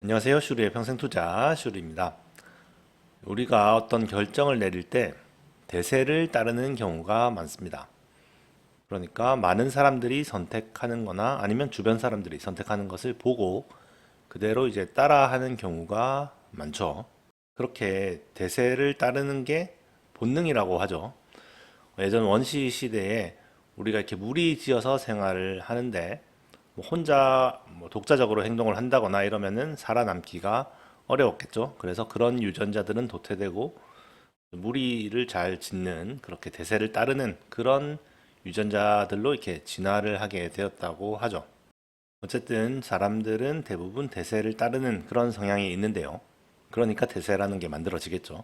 안녕하세요. 슈리의 평생투자 슈리입니다. 우리가 어떤 결정을 내릴 때 대세를 따르는 경우가 많습니다. 그러니까 많은 사람들이 선택하는 거나 아니면 주변 사람들이 선택하는 것을 보고 그대로 이제 따라하는 경우가 많죠. 그렇게 대세를 따르는 게 본능이라고 하죠. 예전 원시 시대에 우리가 이렇게 무리지어서 생활을 하는데 뭐 혼자 독자적으로 행동을 한다거나 이러면은 살아남기가 어려웠겠죠. 그래서 그런 유전자들은 도태되고 무리를 잘 짓는 그렇게 대세를 따르는 그런 유전자들로 이렇게 진화를 하게 되었다고 하죠. 어쨌든 사람들은 대부분 대세를 따르는 그런 성향이 있는데요. 그러니까 대세라는 게 만들어지겠죠.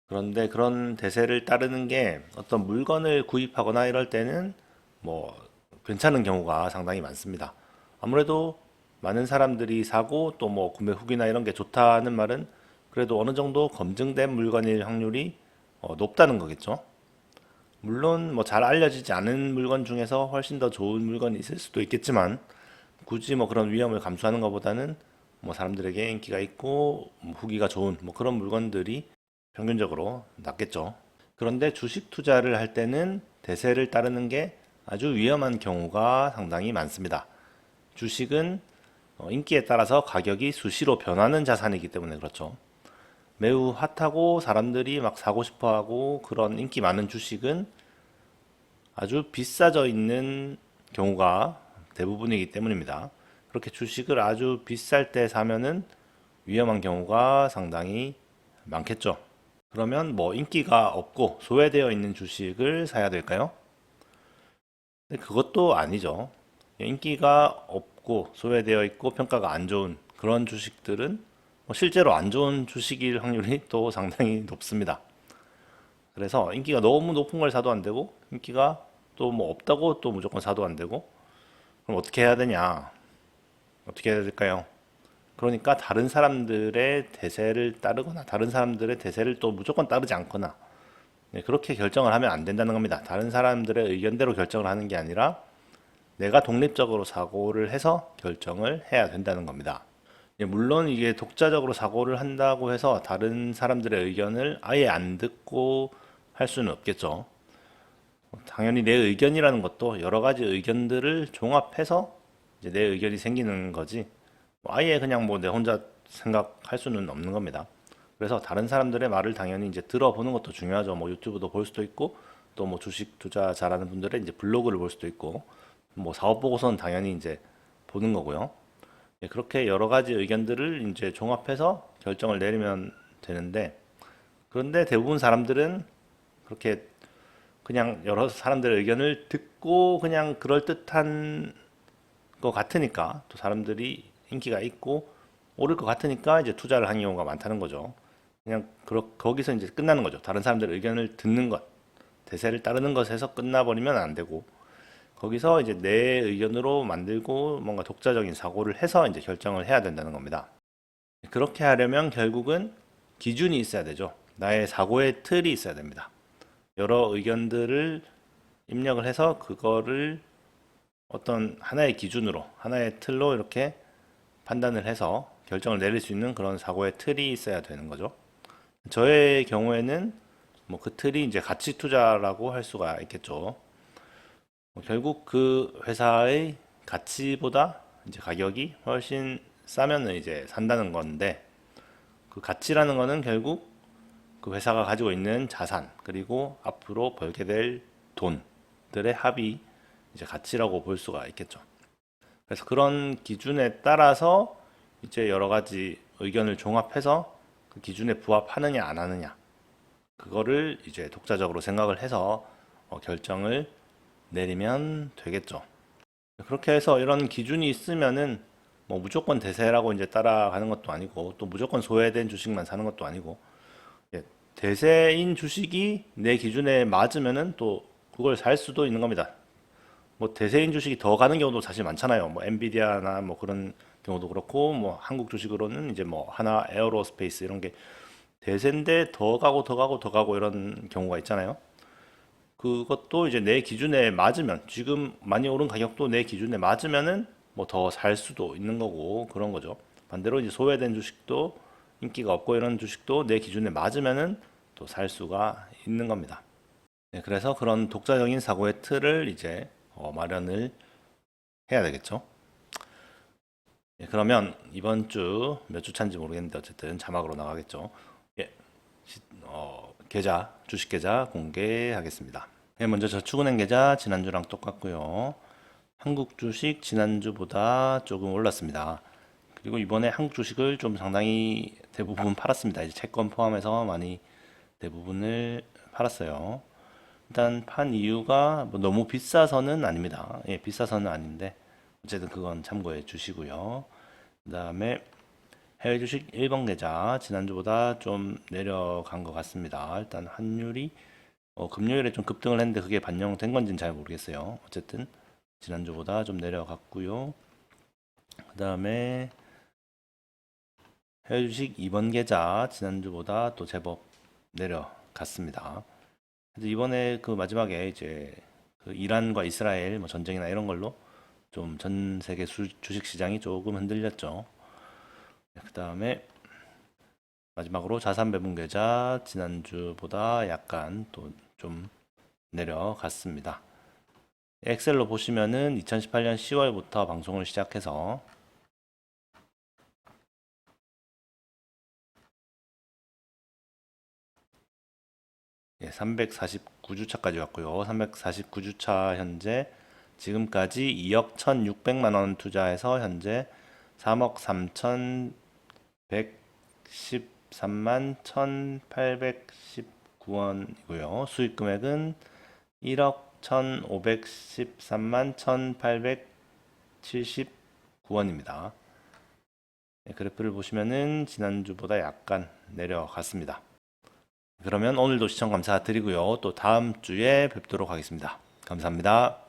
그런데 그런 대세를 따르는 게 어떤 물건을 구입하거나 이럴 때는 뭐 괜찮은 경우가 상당히 많습니다. 아무래도 많은 사람들이 사고 또 뭐 구매 후기나 이런 게 좋다는 말은 그래도 어느 정도 검증된 물건일 확률이 높다는 거겠죠. 물론 뭐 잘 알려지지 않은 물건 중에서 훨씬 더 좋은 물건이 있을 수도 있겠지만 굳이 뭐 그런 위험을 감수하는 것보다는 뭐 사람들에게 인기가 있고 뭐 후기가 좋은 뭐 그런 물건들이 평균적으로 낫겠죠. 그런데 주식 투자를 할 때는 대세를 따르는 게 아주 위험한 경우가 상당히 많습니다. 주식은 인기에 따라서 가격이 수시로 변하는 자산이기 때문에 그렇죠. 매우 핫하고 사람들이 막 사고 싶어 하고 그런 인기 많은 주식은 아주 비싸져 있는 경우가 대부분이기 때문입니다. 그렇게 주식을 아주 비쌀 때 사면은 위험한 경우가 상당히 많겠죠. 그러면 뭐 인기가 없고 소외되어 있는 주식을 사야 될까요? 근데 그것도 아니죠. 인기가 없고 소외되어 있고 평가가 안 좋은 그런 주식들은 뭐 실제로 안 좋은 주식일 확률이 또 상당히 높습니다. 그래서 인기가 너무 높은 걸 사도 안 되고 인기가 또 뭐 없다고 또 무조건 사도 안 되고 그럼 어떻게 해야 되냐? 어떻게 해야 될까요? 그러니까 다른 사람들의 대세를 따르거나 다른 사람들의 대세를 또 무조건 따르지 않거나 네, 그렇게 결정을 하면 안 된다는 겁니다. 다른 사람들의 의견대로 결정을 하는 게 아니라 내가 독립적으로 사고를 해서 결정을 해야 된다는 겁니다. 예, 물론 이게 독자적으로 사고를 한다고 해서 다른 사람들의 의견을 아예 안 듣고 할 수는 없겠죠. 당연히 내 의견이라는 것도 여러 가지 의견들을 종합해서 이제 내 의견이 생기는 거지. 뭐 아예 그냥 뭐 내 혼자 생각할 수는 없는 겁니다. 그래서 다른 사람들의 말을 당연히 이제 들어보는 것도 중요하죠. 뭐 유튜브도 볼 수도 있고 또 뭐 주식 투자 잘하는 분들의 이제 블로그를 볼 수도 있고 뭐 사업 보고서는 당연히 이제 보는 거고요. 예, 그렇게 여러 가지 의견들을 이제 종합해서 결정을 내리면 되는데 그런데 대부분 사람들은 그렇게 그냥 여러 사람들의 의견을 듣고 그냥 그럴듯한 것 같으니까 또 사람들이 인기가 있고 오를 것 같으니까 이제 투자를 하는 경우가 많다는 거죠. 그냥 거기서 이제 끝나는 거죠. 다른 사람들의 의견을 듣는 것, 대세를 따르는 것에서 끝나버리면 안 되고 거기서 이제 내 의견으로 만들고 뭔가 독자적인 사고를 해서 이제 결정을 해야 된다는 겁니다. 그렇게 하려면 결국은 기준이 있어야 되죠. 나의 사고의 틀이 있어야 됩니다. 여러 의견들을 입력을 해서 그거를 어떤 하나의 기준으로, 하나의 틀로 이렇게 판단을 해서 결정을 내릴 수 있는 그런 사고의 틀이 있어야 되는 거죠. 저의 경우에는 뭐 그 틀이 이제 가치 투자라고 할 수가 있겠죠. 결국 그 회사의 가치보다 이제 가격이 훨씬 싸면 이제 산다는 건데 그 가치라는 거는 결국 그 회사가 가지고 있는 자산 그리고 앞으로 벌게 될 돈들의 합이 이제 가치라고 볼 수가 있겠죠. 그래서 그런 기준에 따라서 이제 여러 가지 의견을 종합해서 그 기준에 부합하느냐 안 하느냐 그거를 이제 독자적으로 생각을 해서 결정을 내리면 되겠죠. 그렇게 해서 이런 기준이 있으면은 뭐 무조건 대세라고 이제 따라가는 것도 아니고 또 무조건 소외된 주식만 사는 것도 아니고 예, 대세인 주식이 내 기준에 맞으면은 또 그걸 살 수도 있는 겁니다. 뭐 대세인 주식이 더 가는 경우도 사실 많잖아요. 뭐 엔비디아나 뭐 그런 경우도 그렇고 뭐 한국 주식으로는 이제 뭐 하나 에어로스페이스 이런 게 대세인데 더 가고 더 가고 더 가고 이런 경우가 있잖아요. 그것도 이제 내 기준에 맞으면 지금 많이 오른 가격도 내 기준에 맞으면은 뭐 더 살 수도 있는 거고 그런 거죠. 반대로 이제 소외된 주식도 인기가 없고 이런 주식도 내 기준에 맞으면은 또 살 수가 있는 겁니다. 네, 그래서 그런 독자적인 사고의 틀을 이제 마련을 해야 되겠죠. 예, 그러면 이번 주 몇 주 차인지 모르겠는데 어쨌든 자막으로 나가겠죠. 예, 계좌, 주식 계좌 공개하겠습니다. 예, 먼저 저축은행 계좌 지난주랑 똑같고요. 한국 주식 지난주보다 조금 올랐습니다. 그리고 이번에 한국 주식을 좀 상당히 대부분 팔았습니다. 이제 채권 포함해서 많이 대부분을 팔았어요. 일단 판 이유가 뭐 너무 비싸서는 아닙니다. 예, 비싸서는 아닌데 어쨌든 그건 참고해 주시고요. 그다음에 해외 주식 1번 계좌 지난주보다 좀 내려간 것 같습니다. 일단 환율이 금요일에 좀 급등을 했는데 그게 반영된 건지는 잘 모르겠어요. 어쨌든 지난주보다 좀 내려갔고요. 그다음에 해외 주식 2번 계좌 지난주보다 또 제법 내려갔습니다. 그래서 이번에 그 마지막에 이제 그 이란과 이스라엘 뭐 전쟁이나 이런 걸로 좀 전 세계 주식 시장이 조금 흔들렸죠. 그 다음에 마지막으로 자산 배분 계좌 지난주보다 약간 또 좀 내려갔습니다. 엑셀로 보시면은 2018년 10월부터 방송을 시작해서 349주차까지 왔고요. 349주차 현재 지금까지 2억 1,600만 원 투자해서 현재 3억 3,113만 1,819원이고요. 수익 금액은 1억 1,513만 1,879원입니다. 그래프를 보시면은 지난주보다 약간 내려갔습니다. 그러면 오늘도 시청 감사드리고요. 또 다음 주에 뵙도록 하겠습니다. 감사합니다.